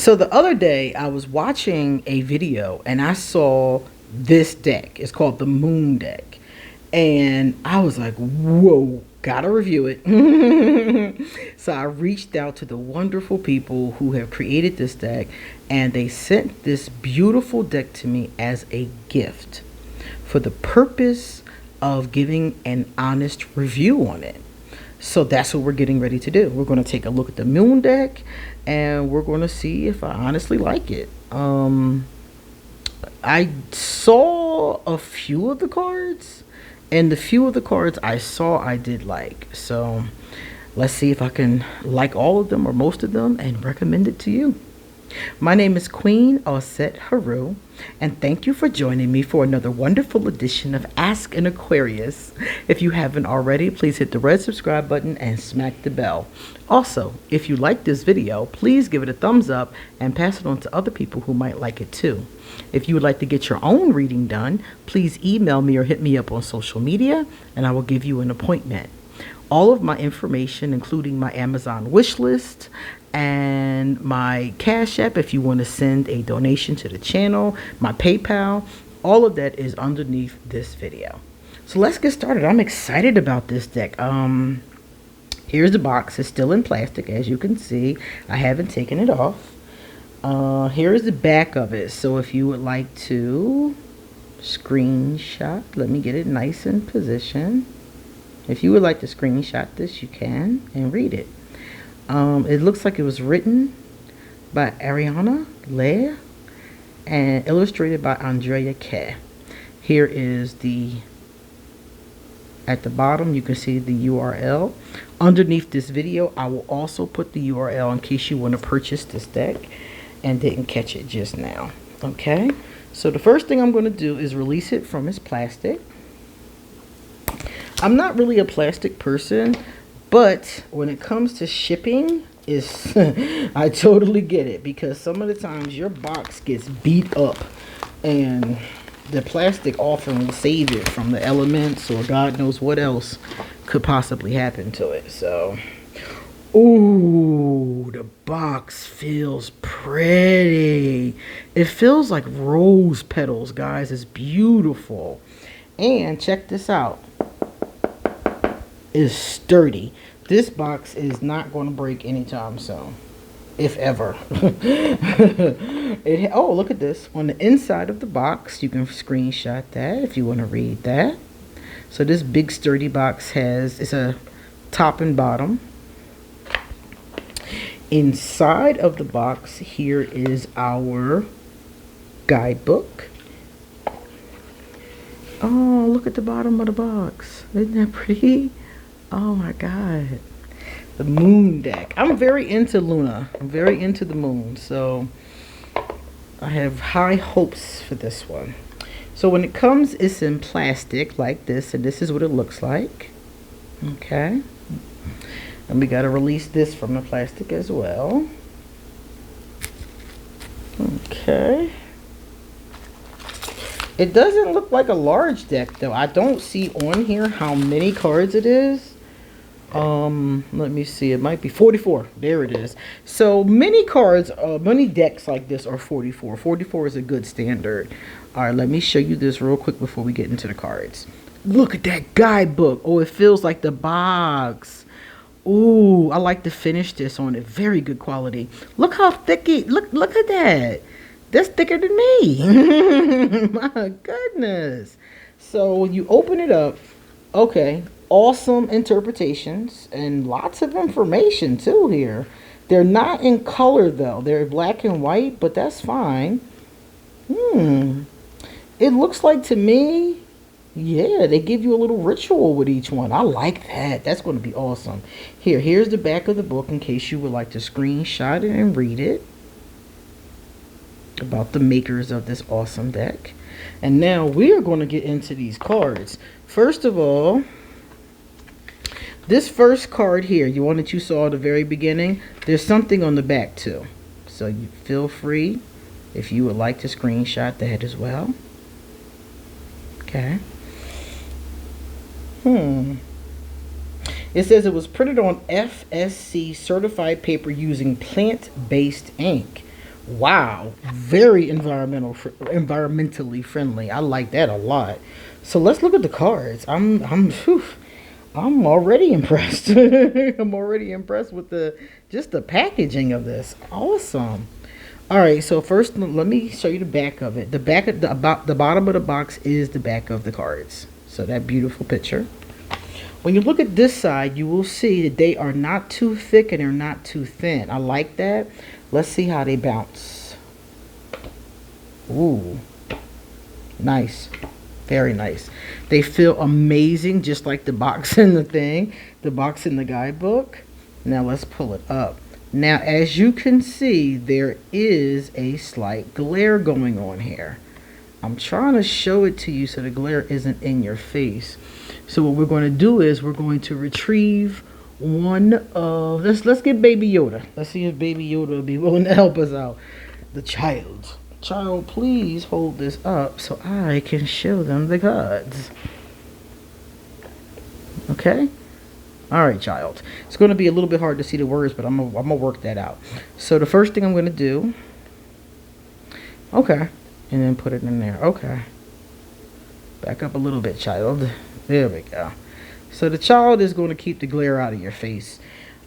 So the other day I was watching a video and I saw this deck. It's called the Moon deck. And I was like, whoa, gotta review it. So I reached out to the wonderful people who have created this deck, and they sent this beautiful deck to me as a gift for the purpose of giving an honest review on it. So that's what we're getting ready to do. We're going to take a look at the Moon deck, and we're going to see if I honestly like it. I saw a few of the cards, and the few of the cards I saw I did like. So let's see if I can like all of them or most of them and recommend it to you. My name is QueenAusetHeru, and thank you for joining me for another wonderful edition of Ask an Aquarius. If you haven't already, please hit the red subscribe button and smack the bell. Also, if you like this video, please give it a thumbs up and pass it on to other people who might like it too. If you would like to get your own reading done, please email me or hit me up on social media, and I will give you an appointment. All of my information, including my Amazon wish list and my Cashapp, if you want to send a donation to the channel, my PayPal, all of that is underneath this video. So let's get started. I'm excited about this deck. Here's the box. It's still in plastic, as you can see. I haven't taken it off. Here is the back of it. So if you would like to screenshot, let me get it nice in position. If you would like to screenshot this, you can and read it. It looks like it was written by Ariana Leigh and illustrated by Andrea K. Here is at the bottom, you can see the URL. Underneath this video, I will also put the URL in case you want to purchase this deck and didn't catch it just now. Okay, so the first thing I'm going to do is release it from its plastic. I'm not really a plastic person, but when it comes to shipping, I totally get it, because some of the times your box gets beat up and the plastic often will save it from the elements or God knows what else could possibly happen to it. So, ooh, the box feels pretty. It feels like rose petals, guys. It's beautiful. And check this out. It's sturdy. This box is not going to break anytime soon, if ever. Oh, look at this. On the inside of the box, you can screenshot that if you want to read that. So this big sturdy box it's a top and bottom. Inside of the box, here is our guidebook. Oh, look at the bottom of the box. Isn't that pretty? Oh my God. The Moon deck. I'm very into Luna. I'm very into the moon. So I have high hopes for this one. So when it comes, it's in plastic like this. And this is what it looks like. Okay. And we got to release this from the plastic as well. Okay. It doesn't look like a large deck though. I don't see on here how many cards it is. Let me see. It might be 44. There it is. So many cards, many decks like this are 44. 44 is a good standard. All right, let me show you this real quick before we get into the cards. Look at that guidebook. Oh, it feels like the box. Ooh, I like to finish this on it. Very good quality. Look how thick it. Look at that. That's thicker than me. My goodness. So when you open it up, okay, awesome interpretations and lots of information too here. They're not in color though. They're black and white, but that's fine. It looks like to me, yeah, they give you a little ritual with each one. I like that. That's going to be awesome. Here's the back of the book in case you would like to screenshot it and read it about the makers of this awesome deck. And now we are going to get into these cards. First of all, this first card here, the one that you saw at the very beginning, there's something on the back too. So you feel free if you would like to screenshot that as well. Okay. It says it was printed on FSC certified paper using plant-based ink. Wow, very environmentally friendly. I like that a lot. So let's look at the cards. Phew, I'm already impressed. I'm already impressed with the just the packaging of this. Awesome. All right, so first let me show you the back of it. The back of the bottom of the box is the back of the cards. So that beautiful picture. When you look at this side, you will see that they are not too thick and they're not too thin. I like that. Let's see how they bounce. Ooh, nice. Very nice. They feel amazing, just like the box in the thing, the box in the guidebook. Now let's pull it up. Now, as you can see, there is a slight glare going on here. I'm trying to show it to you so the glare isn't in your face. So what we're going to do is we're going to retrieve one of, let's get Baby Yoda. Let's see if Baby Yoda will be willing to help us out. The child. Child, please hold this up so I can show them the cards. Okay? All right, child. It's going to be a little bit hard to see the words, but I'm gonna work that out. So the first thing I'm going to do, okay, and then put it in there. Okay. Back up a little bit, child. There we go. So the child is going to keep the glare out of your face.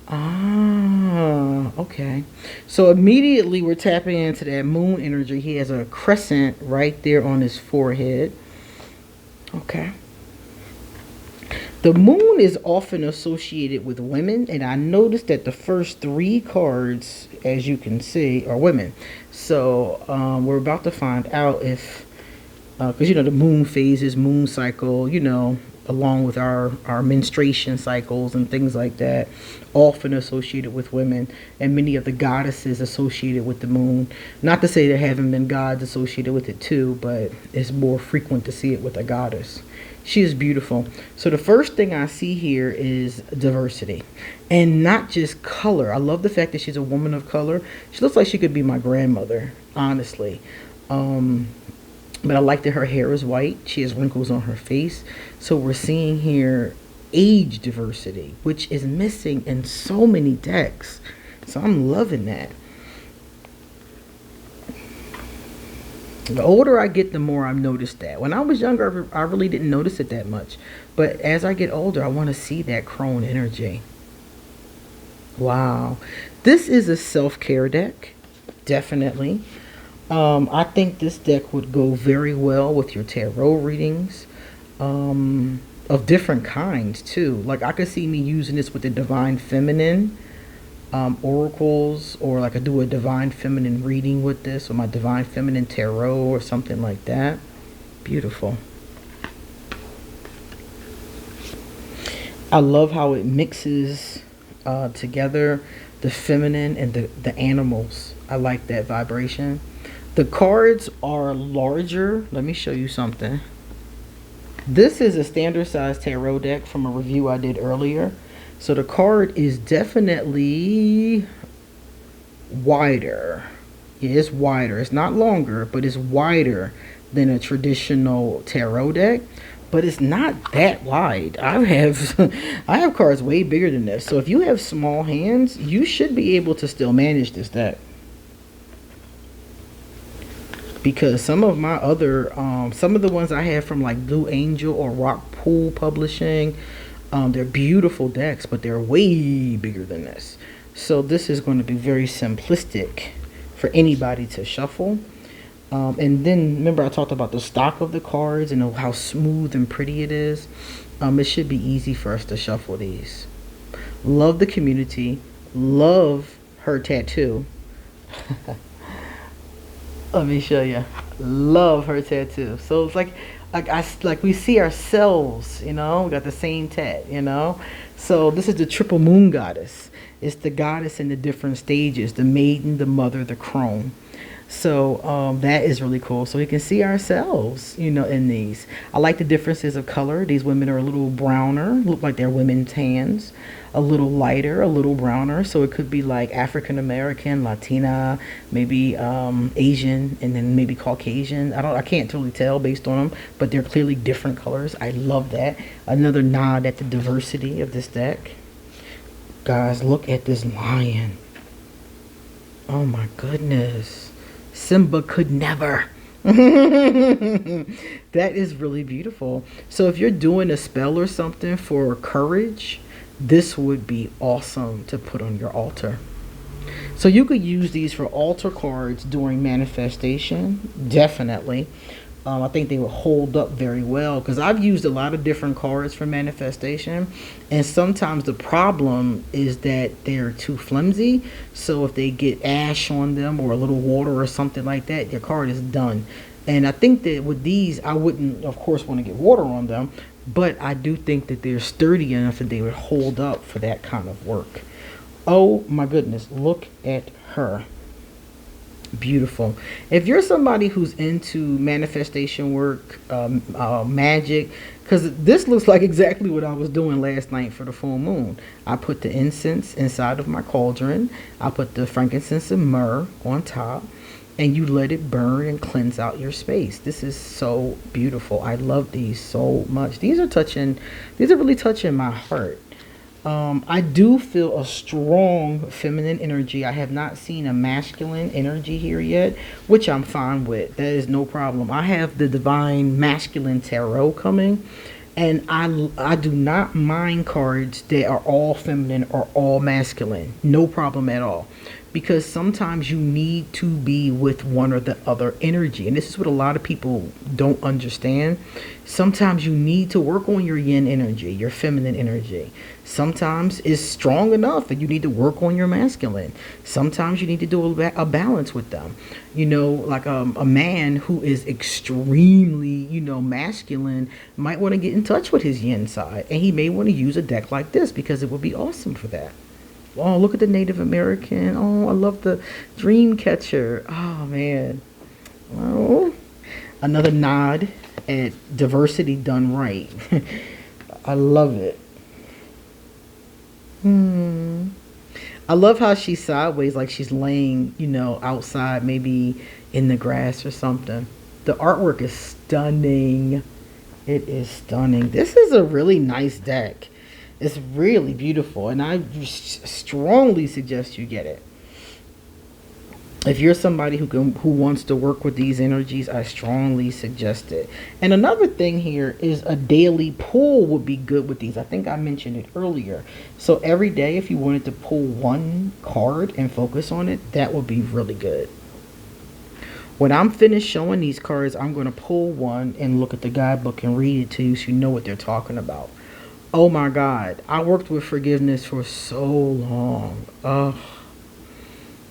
Ah, okay. So immediately we're tapping into that moon energy. He has a crescent right there on his forehead. Okay. The moon is often associated with women, and I noticed that the first 3 cards, as you can see, are women. So we're about to find out if, because the moon phases, moon cycle, along with our menstruation cycles and things like that, often associated with women, and many of the goddesses associated with the moon. Not to say there haven't been gods associated with it too, but it's more frequent to see it with a goddess. She is beautiful. So the first thing I see here is diversity, and not just color. I love the fact that she's a woman of color. She looks like she could be my grandmother, honestly. But I like that her hair is white. She has wrinkles on her face. So we're seeing here age diversity, which is missing in so many decks. So I'm loving that. The older I get, the more I've noticed that. When I was younger, I really didn't notice it that much. But as I get older, I want to see that crone energy. Wow. This is a self-care deck. Definitely. I think this deck would go very well with your tarot readings. Of different kinds, too. Like, I could see me using this with the Divine Feminine. Oracles, or like I do a Divine Feminine reading with this, or my Divine Feminine tarot or something like that. Beautiful. I love how it mixes together the feminine and the animals. I like that vibration. The cards are larger. Let me show you something. This is a standard size tarot deck from a review I did earlier. So the card is definitely wider. Yeah, it's wider. It's not longer, but it's wider than a traditional tarot deck. But it's not that wide. I have cards way bigger than this. So if you have small hands, you should be able to still manage this deck. Because some of my other, some of the ones I have from like Blue Angel or Rock Pool Publishing, they're beautiful decks, but they're way bigger than this. So this is going to be very simplistic for anybody to shuffle. And then remember I talked about the stock of the cards and how smooth and pretty it is. It should be easy for us to shuffle these. Love the community. Love her tattoo. Let me show you. Love her tattoo. So it's like we see ourselves, we got the same tat, So this is the triple moon goddess. It's the goddess in the different stages, the maiden, the mother, the crone. So that is really cool. So we can see ourselves, in these. I like the differences of color. These women are a little browner, look like they're women's hands. A little lighter, a little browner. So it could be like African American, Latina, maybe Asian, and then maybe Caucasian. I can't totally tell based on them, but they're clearly different colors. I love that. Another nod at the diversity of this deck. Guys, look at this lion. Oh my goodness. Simba could never. That is really beautiful. So if you're doing a spell or something for courage, this would be awesome to put on your altar. So you could use these for altar cards during manifestation, definitely. I think they will hold up very well because I've used a lot of different cards for manifestation, and sometimes the problem is that they're too flimsy. So if they get ash on them or a little water or something like that, your card is done. And I think that with these, I wouldn't, of course, want to get water on them, but I do think that they're sturdy enough that they would hold up for that kind of work. Oh my goodness, look at her. Beautiful. If you're somebody who's into manifestation work, magic, because this looks like exactly what I was doing last night for the full moon. I put the incense inside of my cauldron. I put the frankincense and myrrh on top, and you let it burn and cleanse out your space. This is so beautiful. I love these so much. These are really touching my heart. I do feel a strong feminine energy. I have not seen a masculine energy here yet, which I'm fine with. That is no problem. I have the Divine Masculine Tarot coming, and I do not mind cards that are all feminine or all masculine. No problem at all. Because sometimes you need to be with one or the other energy. And this is what a lot of people don't understand. Sometimes you need to work on your yin energy, your feminine energy. Sometimes it's strong enough and you need to work on your masculine. Sometimes you need to do a balance with them. You know, like a man who is extremely, masculine might want to get in touch with his yin side. And he may want to use a deck like this because it would be awesome for that. Oh, look at the Native American. Oh, I love the dream catcher. Oh, man. Well, another nod at diversity done right. I love it. I love how she's sideways, like she's laying, outside, maybe in the grass or something. The artwork is stunning. It is stunning. This is a really nice deck. It's really beautiful, and I strongly suggest you get it. If you're somebody who wants to work with these energies, I strongly suggest it. And another thing here is a daily pull would be good with these. I think I mentioned it earlier. So every day, if you wanted to pull one card and focus on it, that would be really good. When I'm finished showing these cards, I'm going to pull one and look at the guidebook and read it to you so you know what they're talking about. Oh my God, I worked with forgiveness for so long. Ugh.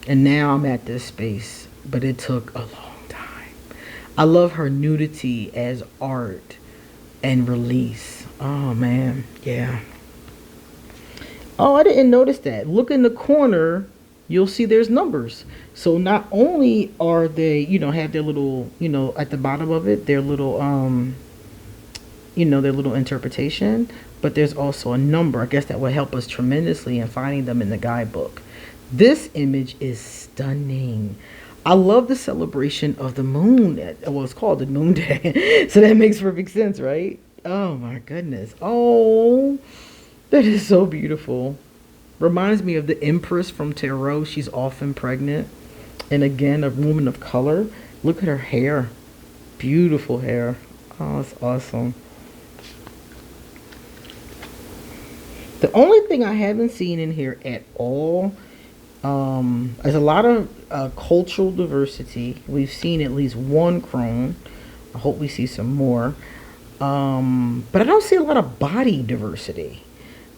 And now I'm at this space, but it took a long time. I love her nudity as art and release. Oh man, yeah. Oh, I didn't notice that. Look in the corner, you'll see there's numbers. So not only are they, have their little, at the bottom of it, their little, their little interpretation, but there's also a number. I guess that will help us tremendously in finding them in the guidebook. This image is stunning. I love the celebration of the moon. Well, it's called the moon day. So that makes perfect sense, right? Oh my goodness. Oh, that is so beautiful. Reminds me of the Empress from Tarot. She's often pregnant. And again, a woman of color. Look at her hair. Beautiful hair. Oh, it's awesome. The only thing I haven't seen in here at all is a lot of cultural diversity. We've seen at least one crone. I hope we see some more. But I don't see a lot of body diversity.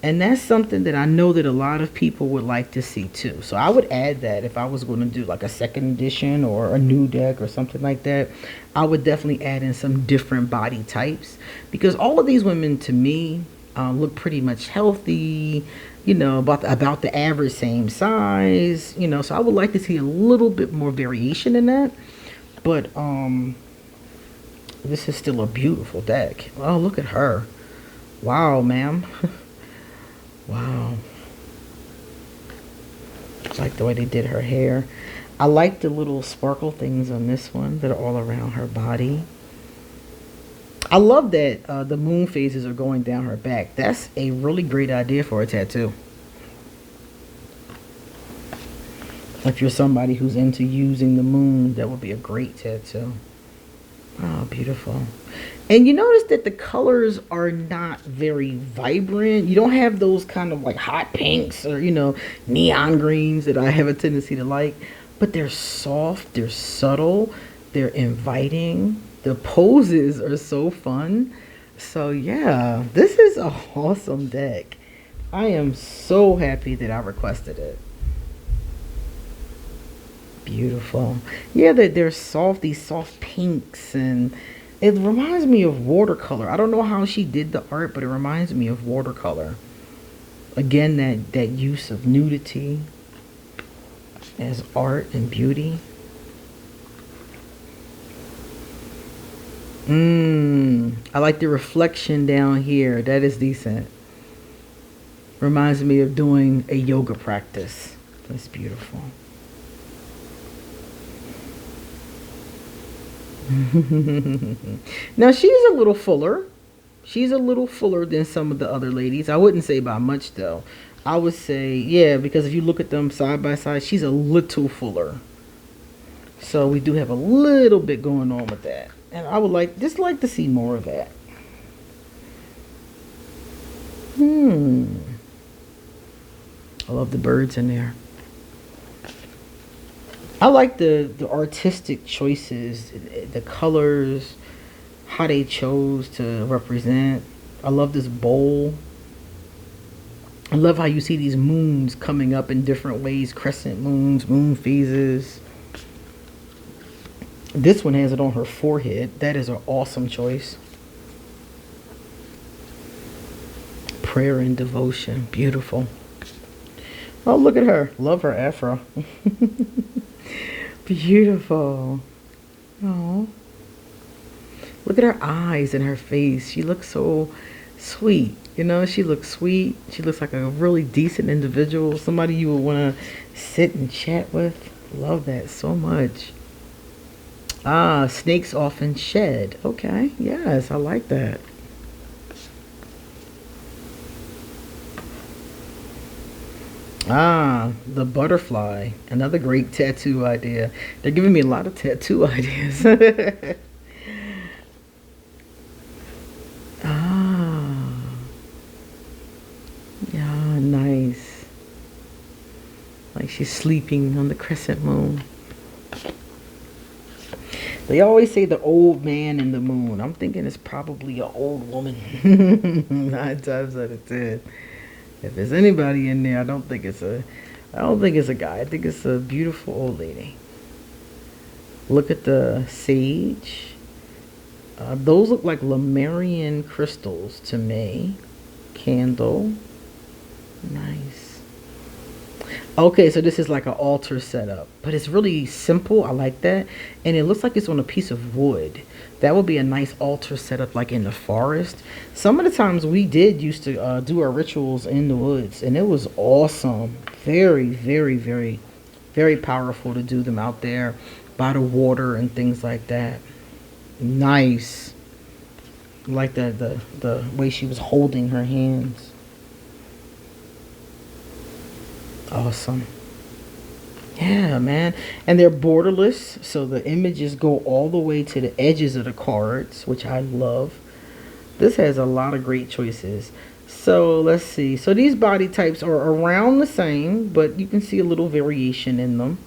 And that's something that I know that a lot of people would like to see too. So I would add that if I was going to do like a second edition or a new deck or something like that. I would definitely add in some different body types. Because all of these women to me look pretty much healthy, about the average same size, so I would like to see a little bit more variation in that. But this is still a beautiful deck. Oh, look at her. Wow, ma'am. Wow. I like the way they did her hair. I like the little sparkle things on this one that are all around her body. I love that the moon phases are going down her back. That's a really great idea for a tattoo. If you're somebody who's into using the moon, that would be a great tattoo. Oh, beautiful. And you notice that the colors are not very vibrant. You don't have those kind of like hot pinks or, neon greens that I have a tendency to like. But they're soft, they're subtle, they're inviting. The poses are so fun. So yeah, this is an awesome deck. I am so happy that I requested it. Beautiful. Yeah, they're soft, these soft pinks, and it reminds me of watercolor. I don't know how she did the art, but it reminds me of watercolor. Again, that use of nudity as art and beauty. I like the reflection down here. That is decent. Reminds me of doing a yoga practice. That's beautiful. Now she's a little fuller. She's a little fuller than some of the other ladies. I wouldn't say by much though. I would say, yeah, because if you look at them side by side, she's a little fuller. So we do have a little bit going on with that. And I would just like to see more of that. I love the birds in there. I like the artistic choices, the colors, how they chose to represent. I love this bowl. I love how you see these moons coming up in different ways. Crescent moons, moon phases. This one has it on her forehead. That is an awesome choice. Prayer and devotion. Beautiful. Oh, look at her. Love her afro. Beautiful. Oh. Look at her eyes and her face. She looks so sweet. She looks sweet. She looks like a really decent individual. Somebody you would want to sit and chat with. Love that so much. Ah, snakes often shed. Okay. Yes, I like that. Ah, the butterfly. Another great tattoo idea. They're giving me a lot of tattoo ideas. Ah. Yeah, nice. Like she's sleeping on the crescent moon. They always say the old man in the moon. I'm thinking it's probably an old woman. 9 times out of 10. If there's anybody in there, I don't think it's a guy. I think it's a beautiful old lady. Look at the sage. Those look like Lemurian crystals to me. Candle. Nice. Okay, so this is like an altar setup, but it's really simple. I like that. And it looks like it's on a piece of wood. That would be a nice altar setup like in the forest. Some of the times we did used to do our rituals in the woods, and it was awesome. Very, very, very, very powerful to do them out there by the water and things like that. Nice. Like the way she was holding her hands. Awesome. Yeah, man. And they're borderless, so the images go all the way to the edges of the cards, which I love. This has a lot of great choices. So let's see. So these body types are around the same, but you can see a little variation in them.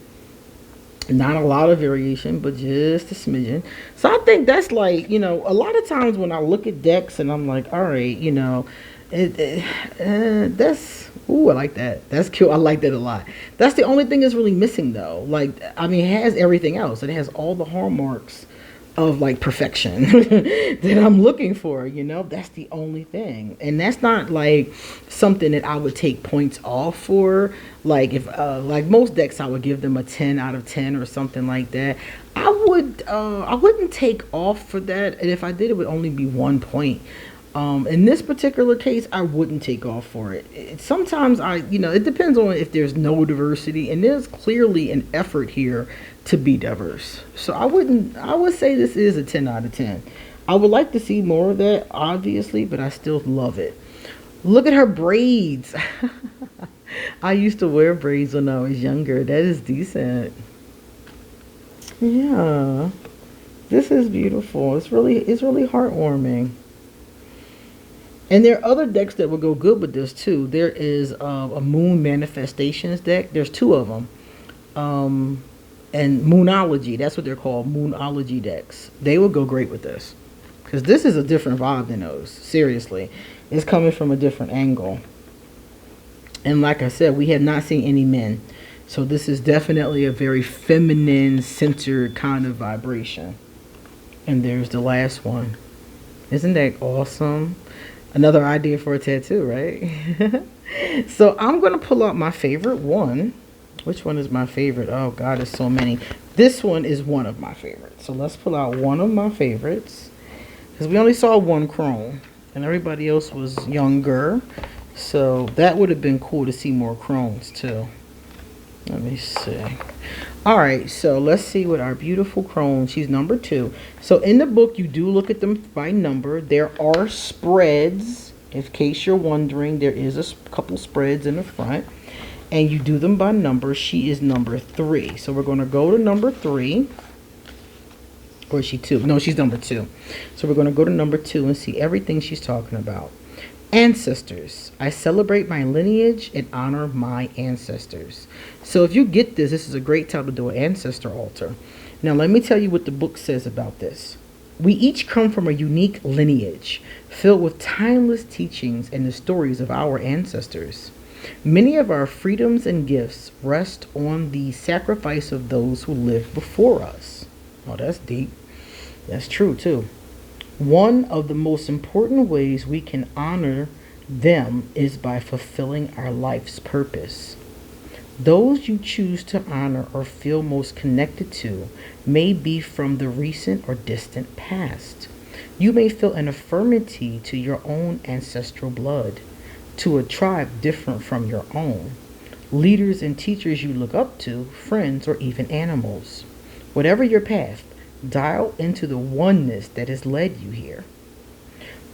Not a lot of variation, but just a smidgen. So I think that's like, a lot of times when I look at decks and I'm like, all right, that's, ooh, I like that. That's cute. I like that a lot. That's the only thing that's really missing though. Like, I mean, it has everything else. It has all the hallmarks of like perfection that I'm looking for, that's the only thing. And that's not like something that I would take points off for. Like if like most decks I would give them a 10 out of 10 or something like that. I wouldn't take off for that, and if I did, it would only be 1 point. In this particular case, I wouldn't take off for it. Sometimes it depends on if there's no diversity, and there's clearly an effort here to be diverse. So I would say this is a 10 out of 10. I would like to see more of that, obviously, but I still love it. Look at her braids. I used to wear braids when I was younger. That is decent. Yeah. This is beautiful. It's really heartwarming. And there are other decks that would go good with this too. There is a Moon Manifestations deck. There's two of them. And Moonology, that's what they're called, Moonology decks. They would go great with this. Because this is a different vibe than those. Seriously. It's coming from a different angle. And like I said, we have not seen any men. So this is definitely a very feminine centered kind of vibration. And there's the last one. Isn't that awesome? Another idea for a tattoo, right? So I'm going to pull out my favorite one. Which one is my favorite? Oh God, there's so many. This one is one of my favorites. So let's pull out one of my favorites. Because we only saw one chrome. And everybody else was younger. So that would have been cool to see more chromes too. Let me see. Alright, so let's see what our beautiful chrome. She's number 2. So in the book, you do look at them by number. There are spreads. In case you're wondering, there is a couple spreads in the front. And you do them by number. She is number 3. So we're going to go to number 3. Or is she 2? No, she's number 2. So we're going to go to number 2 and see everything she's talking about. Ancestors. I celebrate my lineage and honor my ancestors. So if you get this, this is a great time to do an ancestor altar. Now let me tell you what the book says about this. We each come from a unique lineage filled with timeless teachings and the stories of our ancestors. Many of our freedoms and gifts rest on the sacrifice of those who lived before us. Oh, that's deep. That's true too. One of the most important ways we can honor them is by fulfilling our life's purpose. Those you choose to honor or feel most connected to may be from the recent or distant past. You may feel an affinity to your own ancestral blood, to a tribe different from your own, leaders and teachers you look up to, friends, or even animals. Whatever your path, dial into the oneness that has led you here.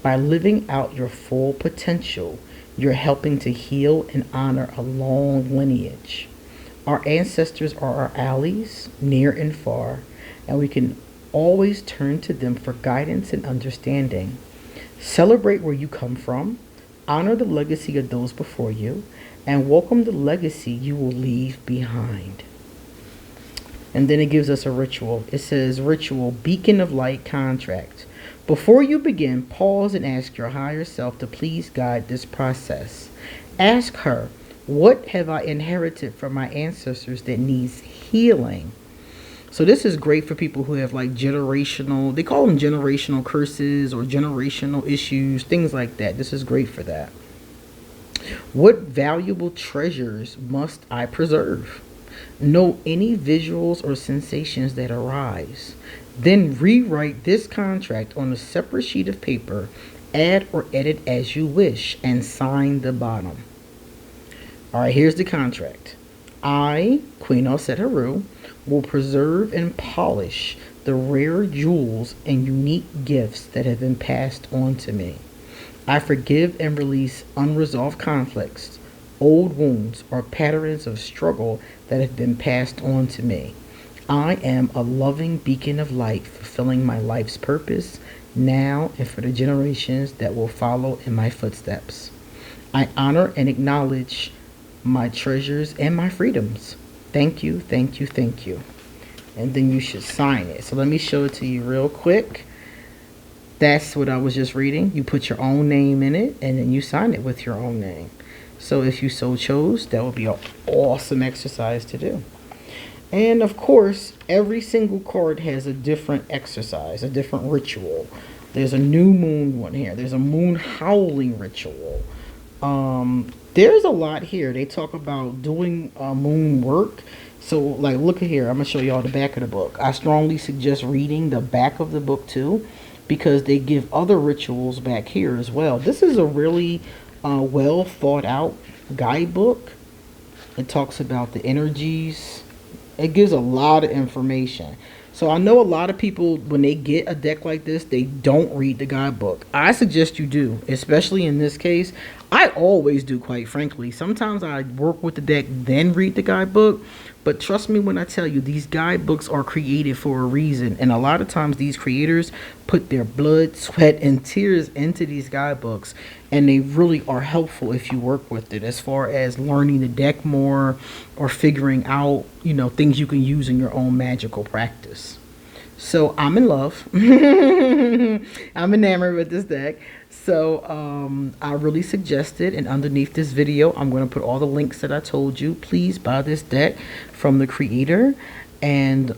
By living out your full potential, you're helping to heal and honor a long lineage. Our ancestors are our allies, near and far, and we can always turn to them for guidance and understanding. Celebrate where you come from, honor the legacy of those before you, and welcome the legacy you will leave behind. And then it gives us a ritual. It says, ritual, beacon of light contract. Before you begin, pause and ask your higher self to please guide this process. Ask her, what have I inherited from my ancestors that needs healing? So this is great for people who have like generational, they call them generational curses or generational issues, things like that. This is great for that. What valuable treasures must I preserve? Note any visuals or sensations that arise. Then rewrite this contract on a separate sheet of paper. Add or edit as you wish and sign the bottom. Alright, here's the contract. I, QueenAusetHeru, will preserve and polish the rare jewels and unique gifts that have been passed on to me. I forgive and release unresolved conflicts, old wounds, or patterns of struggle that have been passed on to me. I am a loving beacon of light, fulfilling my life's purpose now and for the generations that will follow in my footsteps. I honor and acknowledge my treasures and my freedoms. Thank you, thank you, thank you. And then you should sign it. So let me show it to you real quick. That's what I was just reading. You put your own name in it and then you sign it with your own name. So if you so chose, that would be an awesome exercise to do. And of course, every single card has a different exercise, a different ritual. There's a new moon one here. There's a moon howling ritual. There's a lot here. They talk about doing moon work. So like, look at here. I'm going to show y'all the back of the book. I strongly suggest reading the back of the book too, because they give other rituals back here as well. This is a really well thought out guidebook. It talks about the energies. It gives a lot of information. So I know a lot of people, when they get a deck like this, they don't read the guidebook. I suggest you do, especially in this case. I always do, quite frankly. Sometimes I work with the deck, then read the guidebook. But trust me when I tell you, these guidebooks are created for a reason. And a lot of times these creators put their blood, sweat, and tears into these guidebooks. And they really are helpful if you work with it, as far as learning the deck more or figuring out, things you can use in your own magical practice. So I'm in love. I'm enamored with this deck. So I really suggest it. And underneath this video, I'm going to put all the links that I told you. Please buy this deck from the creator. And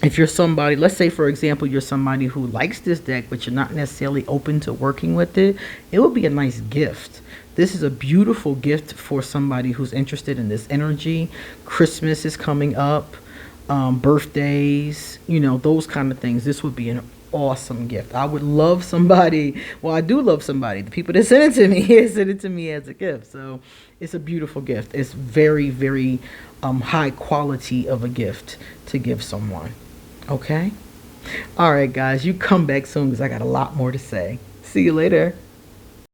if you're somebody, let's say, for example, you're somebody who likes this deck, but you're not necessarily open to working with it, it would be a nice gift. This is a beautiful gift for somebody who's interested in this energy. Christmas is coming up. Birthdays, those kind of things. This would be an awesome gift. I would love somebody, well, I do love somebody, the people that send it to me send it to me as a gift. So it's a beautiful gift. It's very, very high quality of a gift to give someone. Okay. All right, guys, you come back soon because I got a lot more to say. See you later.